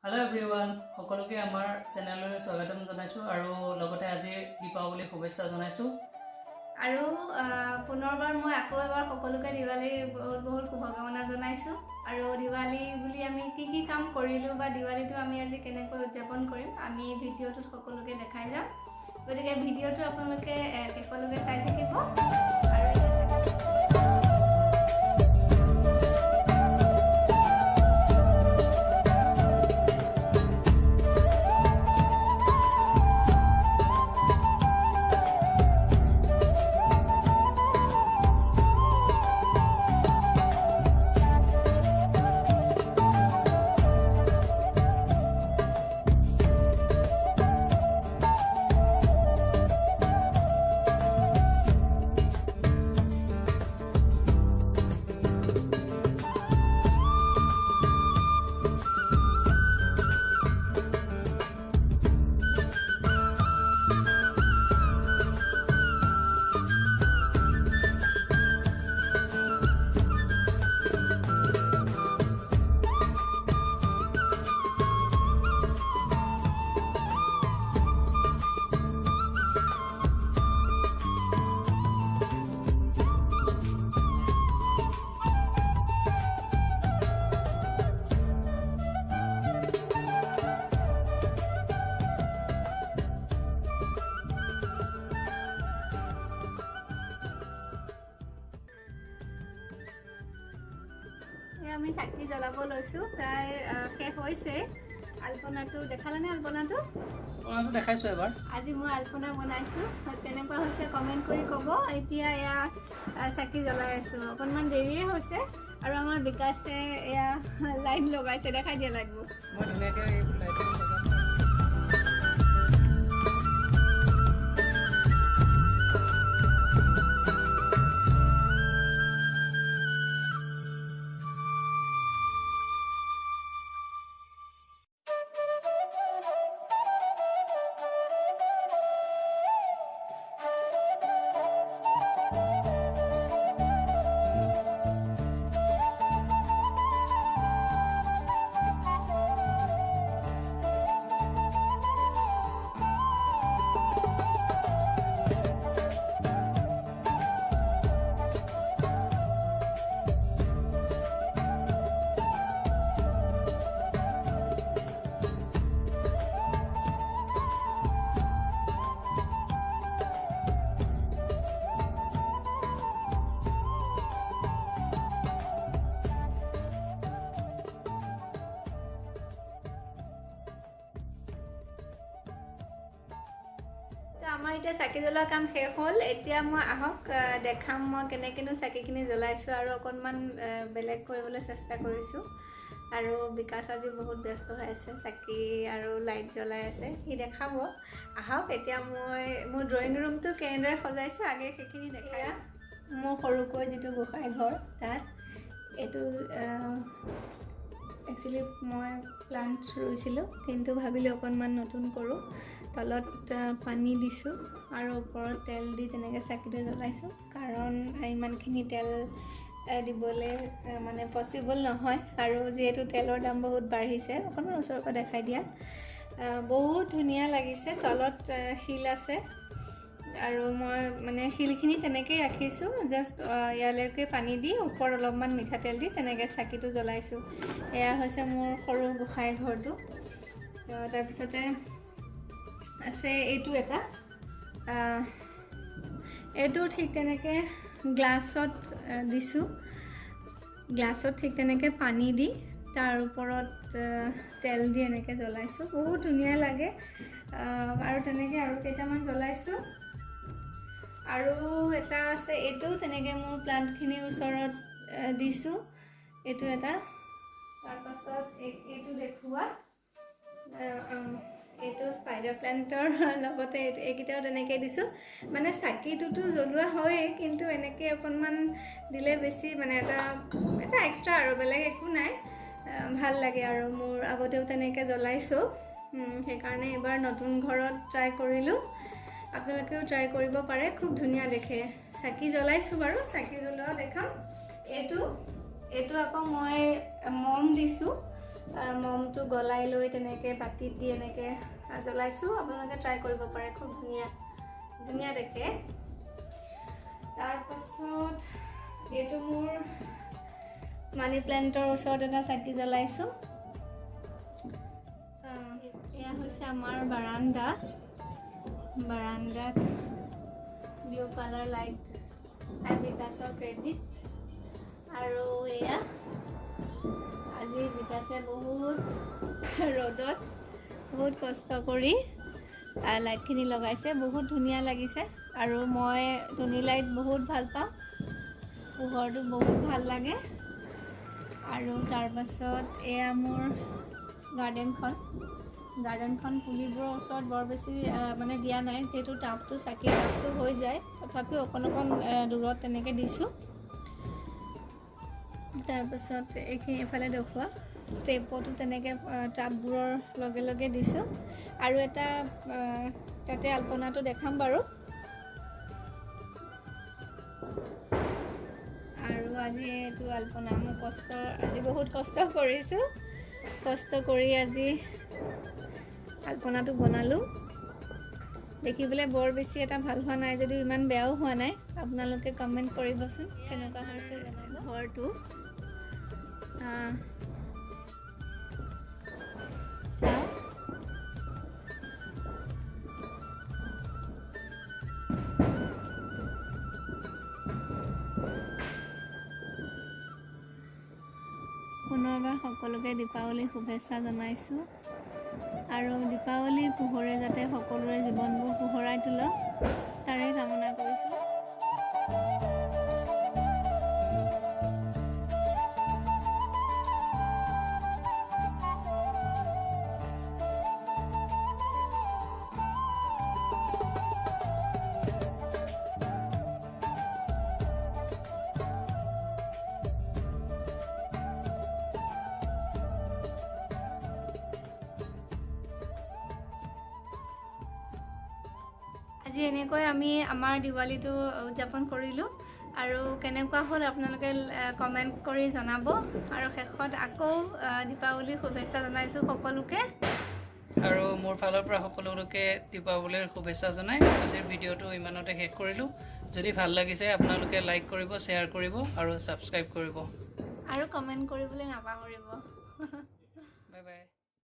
Hello everyone সকলোকে আমাৰ চেনেললৈ স্বাগতম জনাইছো আৰু লগতে আজি দীপাৱলী শুভেচ্ছা জনাইছো আৰু পুনৰবাৰ মই আকৌ এবাৰ সকলোকে দিৱালীৰ বহুত শুভকামনা জনাইছো আৰু দিৱালী বুলি আমি কি কাম কৰিলো বা দিৱালীটো আমি আজি কেনেকৈ উদযাপন কৰিম আমি ভিডিঅ'টোত সকলোকে দেখাই যাম গতিকে ভিডিঅ'টো আপোনালোকে শেষলৈকে চাই থাকিব আৰু আমি চাকি জ্বলাব লৈছো প্ৰায় শেষ হৈছে আলপনাটো দেখালানে আলপনাটো দেখাইছো এবাৰ আজি মই আলপনা বনাইছো কেনেকুৱা হৈছে কমেন্ট কৰি ক'ব এতিয়া এয়া চাকি জ্বলাই আছো অকণমান দেৰিয়ে হৈছে আৰু আমাৰ বিকাশে এয়া লাইট লগাইছে দেখাই দিয়া লাগিব মই ধুনীয়াকৈ এই লাইটটো লগাম আমাৰ এতিয়া চাকি জ্বলোৱা কাম শেষ হ'ল এতিয়া মই আহক দেখাম মই কেনেকেনো চাকিখিনি জ্বলাইছো আৰু অকণমান বেলেগ কৰিবলৈ চেষ্টা কৰিছো আৰু বিকাশ আজি বহুত ব্যস্ত হৈ আছে চাকি আৰু লাইট জ্বলাই আছে সি দেখাব আহক এতিয়া মই মোৰ ড্ৰয়িং ৰুমটো কেনেদৰে সজাইছো আগে সেইখিনি দেখাই মোৰ সৰুকৈ যিটো গোসাঁই ঘৰ তাত এইটো একচুৱেলি মই প্লান্ট ৰুইছিলোঁ কিন্তু ভাবিলোঁ অকণমান নতুন কৰোঁ তলত পানী দিছোঁ আৰু ওপৰত তেল দি তেনেকৈ চাকিটো জ্বলাইছোঁ কাৰণ ইমানখিনি তেল দিবলৈ মানে পচিবল নহয় আৰু যিহেতু তেলৰ দাম বহুত বাঢ়িছে অকণমান ওচৰৰ পৰা দেখাই দিয়া বহুত ধুনীয়া লাগিছে তলত শিল আছে আৰু মই মানে শিলখিনি তেনেকেই ৰাখিছোঁ জাষ্ট ইয়ালৈকে পানী দি ওপৰত অলপমান মিঠাতেল দি তেনেকৈ চাকিটো জ্বলাইছোঁ এয়া হৈছে মোৰ সৰু গোসাঁই ঘৰটো তাৰপিছতে আছে এইটো এটা এইটো ঠিক তেনেকৈ গ্লাছত দিছোঁ গ্লাছত ঠিক তেনেকৈ পানী দি তাৰ ওপৰত তেল দি এনেকৈ জ্বলাইছোঁ বহুত ধুনীয়া লাগে আৰু তেনেকৈ আৰু কেইটামান জ্বলাইছোঁ আৰু এটা আছে এইটো তেনেকৈ মোৰ প্লান্টখিনিৰ ওচৰত দিছোঁ এইটো এটা তাৰপাছত এইটো দেখুওৱা এইটো স্পাইডাৰ প্লান্টৰ লগতে এইকেইটাও তেনেকৈ দিছোঁ মানে চাকিটোতো জ্বলোৱা হয়েই কিন্তু এনেকৈ অকণমান দিলে বেছি মানে এটা এক্সট্ৰা আৰু বেলেগ একো নাই ভাল লাগে আৰু মোৰ আগতেও তেনেকৈ জ্বলাইছোঁ সেইকাৰণে এবাৰ নতুন ঘৰত ট্ৰাই কৰিলোঁ আপোনালোকেও ট্ৰাই কৰিব পাৰে খুব ধুনীয়া দেখে চাকি জ্বলাইছোঁ বাৰু চাকি জ্বলোৱা দেখাম এইটো আকৌ মই মম দিছোঁ মমটো গলাই লৈ তেনেকৈ বাতিত দি এনেকৈ জ্বলাইছোঁ। আপোনালোকে ট্ৰাই কৰিব পাৰে, খুব ধুনীয়া দেখে। তাৰপাছত এইটো মোৰ মানি প্লেণ্টৰ ওচৰত এটা চাকি জ্বলাইছোঁ। এয়া হৈছে আমাৰ বাৰান্দাত ব্লু কালাৰ লাইট বিকাশৰ ক্ৰেডিট। আৰু এয়া আজি বিকাশে বহুত ৰ'দত বহুত কষ্ট কৰি লাইটখিনি লগাইছে, বহুত ধুনীয়া লাগিছে। আৰু মই টুনি লাইট বহুত ভাল পাওঁ, পোহৰটো বহুত ভাল লাগে। আৰু তাৰপাছত এয়া মোৰ গাৰ্ডেনখন পুলিবোৰৰ ওচৰত বৰ বেছি মানে দিয়া নাই, যিহেতু চাকিৰ টাবটো হৈ যায়, তথাপিও অকণ দূৰত তেনেকৈ দিছোঁ। তাৰপাছত এইখিনি এফালে দেখুওৱা ষ্টেপতো তেনেকৈ টাববোৰৰ লগে দিছোঁ। আৰু এটা তাতে আল্পনাটো দেখাম বাৰু। আৰু আজি এইটো আল্পনা মোৰ আজি বহুত কষ্ট কৰিছোঁ। কষ্ট কৰি আজি আল্পনাটো বনালোঁ। দেখিবলৈ বৰ বেছি এটা ভাল হোৱা নাই যদিও ইমান বেয়াও হোৱা নাই। আপোনালোকে কমেণ্ট কৰিবচোন কেনেকুৱা হৈছে ঘৰটো। পুনৰবাৰ সকলোকে দীপাৱলীৰ শুভেচ্ছা জনাইছোঁ। আৰু দীপাৱলীৰ পোহৰে যাতে সকলোৰে জীৱনবোৰ পোহৰাই তোলক তাৰে কামনা কৰিছোঁ। আজি এনেকৈ আমি আমাৰ দিৱালীটো উদযাপন কৰিলোঁ। আৰু কেনেকুৱা হ'ল আপোনালোকে কমেণ্ট কৰি জনাব। আৰু শেষত আকৌ দীপাৱলীৰ শুভেচ্ছা জনাইছোঁ সকলোকে। আৰু মোৰ ফালৰ পৰা সকলোকে দীপাৱলীৰ শুভেচ্ছা জনাই আজিৰ ভিডিঅ'টো ইমানতে শেষ কৰিলোঁ। যদি ভাল লাগিছে আপোনালোকে লাইক কৰিব, শ্বেয়াৰ কৰিব আৰু ছাবস্ক্ৰাইব কৰিব। আৰু কমেণ্ট কৰিবলৈ নাপাহৰিব।